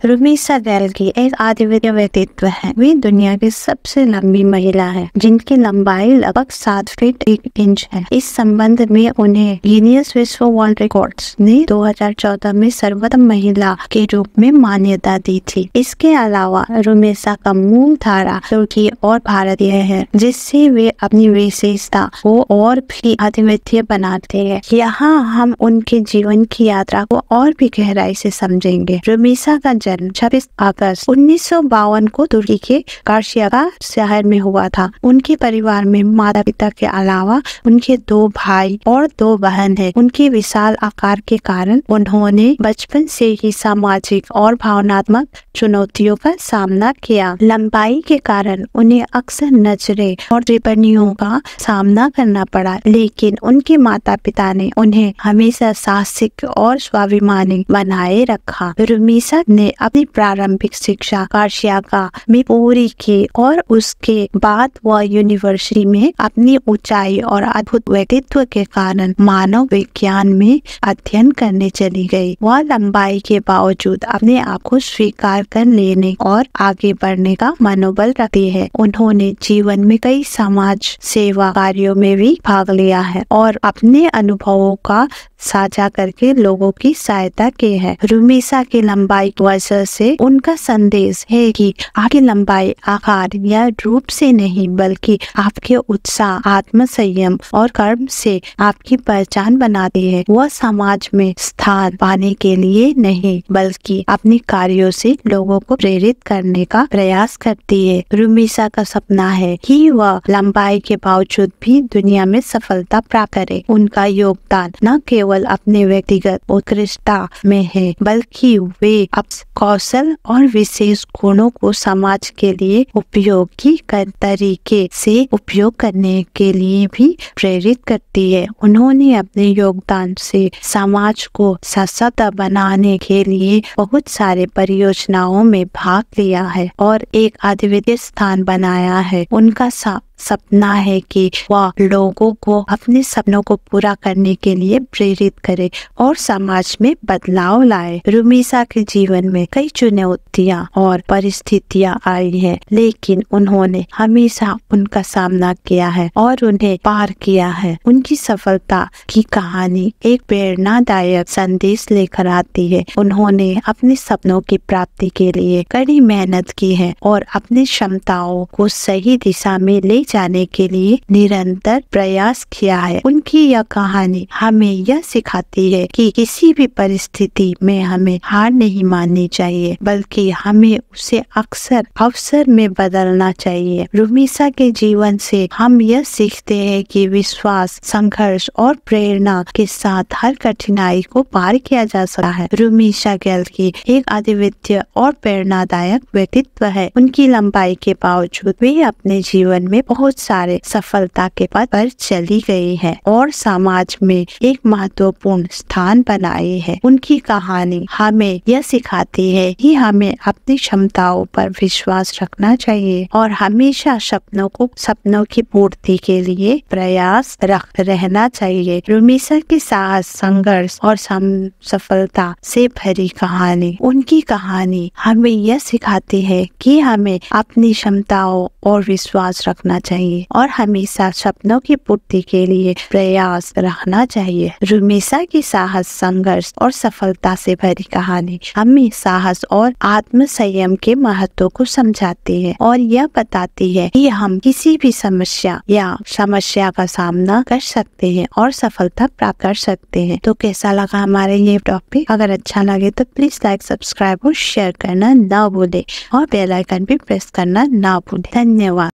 रुमीसा गैल्गी एक आदिवासी व्यक्तित्व है। वे दुनिया की सबसे लंबी महिला है, जिनकी लंबाई लगभग 7 फीट 1 इंच है। इस संबंध में उन्हें गिनीज विश्व वर्ल्ड रिकॉर्ड्स ने 2014 में सर्वोत्तम महिला के रूप में मान्यता दी थी। इसके अलावा रुमीसा का मूल धारा तुर्की और भारतीय है, जिससे वे अपनी विशेषता को और भी अद्वितीय बनाते हैं। यहाँ हम उनके जीवन की यात्रा को और भी गहराई से समझेंगे। रुमीसा का जन्म 26 अगस्त 1952 को तुर्की के कार्शियाका शहर में हुआ था। उनके परिवार में माता पिता के अलावा उनके 2 भाई और 2 बहन हैं। उनके विशाल आकार के कारण उन्होंने बचपन से ही सामाजिक और भावनात्मक चुनौतियों का सामना किया। लंबाई के कारण उन्हें अक्सर नजरे और टिप्पणियों का सामना करना पड़ा, लेकिन उनके माता पिता ने उन्हें हमेशा साहसिक और स्वाभिमानी बनाए रखा। रुमीसा ने अपनी प्रारंभिक शिक्षा कार्शियाका में पूरी की और उसके बाद वह यूनिवर्सिटी में अपनी ऊंचाई और अद्भुत व्यक्तित्व के कारण मानव विज्ञान में अध्ययन करने चली गई। वह लंबाई के बावजूद अपने आप को स्वीकार कर लेने और आगे बढ़ने का मनोबल रखती है। उन्होंने जीवन में कई समाज सेवा कार्यों में भी भाग लिया है और अपने अनुभवों का साझा करके लोगों की सहायता की है। रुमीसा की लंबाई की वजह से उनका संदेश है कि आपकी लंबाई आकार या रूप से नहीं, बल्कि आपके उत्साह, आत्म संयम और कर्म से आपकी पहचान बनाती है। वह समाज में स्थान पाने के लिए नहीं, बल्कि अपने कार्यों से लोगों को प्रेरित करने का प्रयास करती है। रुमीसा का सपना है कि वह लंबाई के बावजूद भी दुनिया में सफलता प्राप्त करे। उनका योगदान न केवल अपने व्यक्तिगत उत्कृष्टता में है, बल्कि वे कौशल और विशेष गुणों को समाज के लिए उपयोगी तरीके से उपयोग करने के लिए भी प्रेरित करती है। उन्होंने अपने योगदान से समाज को सशक्त बनाने के लिए बहुत सारे परियोजनाओं में भाग लिया है और एक अद्वितीय स्थान बनाया है। उनका सपना है कि वह लोगों को अपने सपनों को पूरा करने के लिए प्रेरित करे और समाज में बदलाव लाए। रुमीसा के जीवन में कई चुनौतियां और परिस्थितियां आई हैं, लेकिन उन्होंने हमेशा उनका सामना किया है और उन्हें पार किया है। उनकी सफलता की कहानी एक प्रेरणादायक संदेश लेकर आती है। उन्होंने अपने सपनों की प्राप्ति के लिए कड़ी मेहनत की है और अपनी क्षमताओं को सही दिशा में ले जाने के लिए निरंतर प्रयास किया है। उनकी यह कहानी हमें यह सिखाती है कि किसी भी परिस्थिति में हमें हार नहीं माननी चाहिए, बल्कि हमें उसे अक्सर अवसर में बदलना चाहिए। रुमीसा के जीवन से हम यह सीखते हैं कि विश्वास, संघर्ष और प्रेरणा के साथ हर कठिनाई को पार किया जा सकता है। रुमीसा गैल्गी एक अद्वितीय और प्रेरणादायक व्यक्तित्व है। उनकी लंबाई के बावजूद वे अपने जीवन में बहुत सारे सफलता के पथ पर चली गई है और समाज में एक महत्वपूर्ण स्थान बनाए है। उनकी कहानी हमें यह सिखाती है कि हमें अपनी क्षमताओं पर विश्वास रखना चाहिए और हमेशा सपनों की पूर्ति के लिए प्रयास रहना चाहिए। रुमीसा की साहस, संघर्ष और सफलता से भरी कहानी, उनकी कहानी हमें यह सिखाती है कि हमें अपनी क्षमताओं और विश्वास रखना चाहिए और हमेशा सपनों की पूर्ति के लिए प्रयास रखना चाहिए। रुमीसा की साहस, संघर्ष और सफलता से भरी कहानी हमें साहस और आत्म संयम के महत्व को समझाती है और यह बताती है कि हम किसी भी समस्या का सामना कर सकते हैं और सफलता प्राप्त कर सकते हैं। तो कैसा लगा हमारे ये टॉपिक? अगर अच्छा लगे तो प्लीज लाइक, सब्सक्राइब और शेयर करना ना भूले और बेल आइकन भी प्रेस करना ना भूले। धन्यवाद।